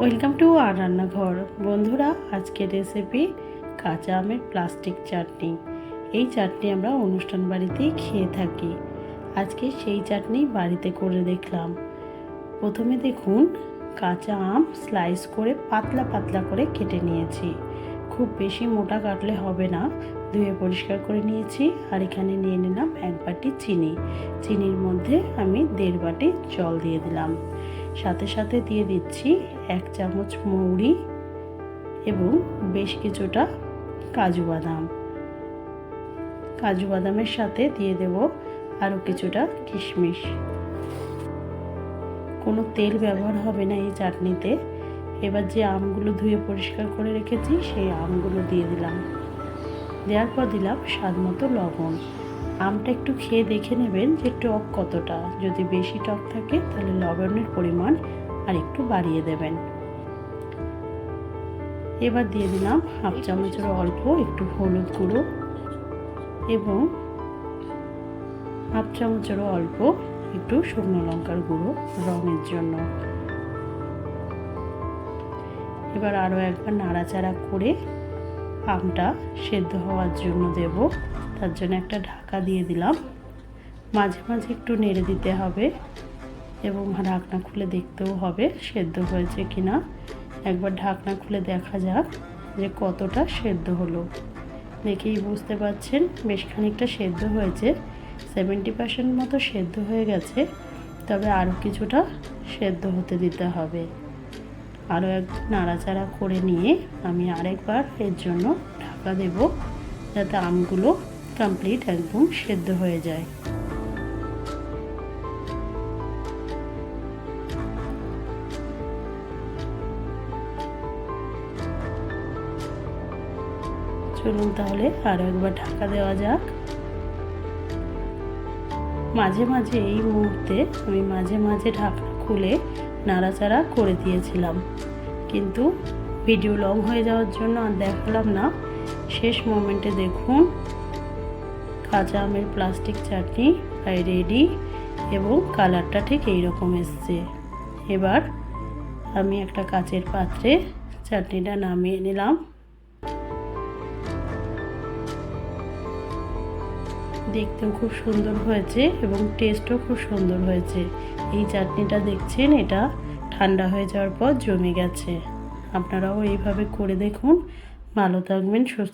Welcome to আর রান্নাঘর। বন্ধুরা, আজকের রেসিপি কাঁচা আমের প্লাস্টিক চাটনি। এই চাটনি আমরা অনুষ্ঠান বাড়িতেই খেয়ে থাকি। আজকে সেই চাটনি বাড়িতে করে দেখলাম। প্রথমে দেখুন, কাঁচা আম স্লাইস করে পাতলা পাতলা করে কেটে নিয়েছি। খুব বেশি মোটা কাটলে হবে না, ধুয়ে পরিষ্কার করে নিয়েছি। আর এখানে নিয়ে নিলাম 1 বাটি চিনি। চিনির মধ্যে আমি 1.5 বাটি জল দিয়ে দিলাম। সাথে সাথে দিয়ে দিচ্ছি 1 চামচ মৌরি এবং বেশ কিছুটা কাজু বাদাম। কাজু বাদামের সাথে দিয়ে দেব আরও কিছুটা কিশমিশ। কোনো তেল ব্যবহার হবে না এই চাটনিতে। এবার যে আমগুলো ধুয়ে পরিষ্কার করে রেখেছি সেই আমগুলো দিয়ে দিলাম। দেওয়ার পর দিলাম স্বাদ মতো লবণ। আমটা একটু খেয়ে দেখে নেবেন যে টক কতটা। যদি বেশি টক থাকে তাহলে লবণের পরিমাণ আর একটু বাড়িয়ে দেবেন। এবার দিয়ে দিলাম 1/2 চামচের অল্প একটু হলুদ গুঁড়ো এবং 1/2 চামচেরও অল্প একটু শুকনো লঙ্কার গুঁড়ো রঙের জন্য। এবার আরও একবার নাড়াচাড়া করে আমটা সেদ্ধ হওয়ার জন্য দেব। তার জন্য একটা ঢাকা দিয়ে দিলাম। মাঝে মাঝে একটু নেড়ে দিতে হবে এবং ঢাকনা খুলে দেখতেও হবে সেদ্ধ হয়েছে কিনা। একবার ঢাকনা খুলে দেখা যাক যে কতটা সেদ্ধ হলো। দেখেই বুঝতে পারছেন বেশ খানিকটা সেদ্ধ হয়েছে। 70% মতো সেদ্ধ হয়ে গেছে, তবে আরও কিছুটা সেদ্ধ হতে দিতে হবে। আরও একবার নাড়াচাড়া করে নিয়ে আমি আরেকবার এর জন্য ঢাকা দেব, যাতে আমগুলো কমপ্লিট একদম সেদ্ধ হয়ে যায়। চলুন তাহলে আরও একবার ঢাকা দেওয়া যাক। মাঝে মাঝে এই মুহূর্তে আমি মাঝে মাঝে ঢাকনা খুলে নাড়াচাড়া করে দিয়েছিলাম, কিন্তু ভিডিও লং হয়ে যাওয়ার জন্য আর দেখালাম না। শেষ মোমেন্টে দেখুন কাঁচা আমের প্লাস্টিক চাটনি প্রায় রেডি এবং কালারটা ঠিক এইরকম এসছে। এবার আমি একটা কাচের পাত্রে চাটনিটা নামিয়ে নিলাম। দেখতেও খুব সুন্দর হয়েছে এবং টেস্টও খুব সুন্দর হয়েছে। এই চাটনিটা দেখছেন, এটা ঠান্ডা হয়ে যাওয়ার পর জমে গেছে। আপনারাও এইভাবে করে দেখুন। ভালো থাকবেন, সুস্থ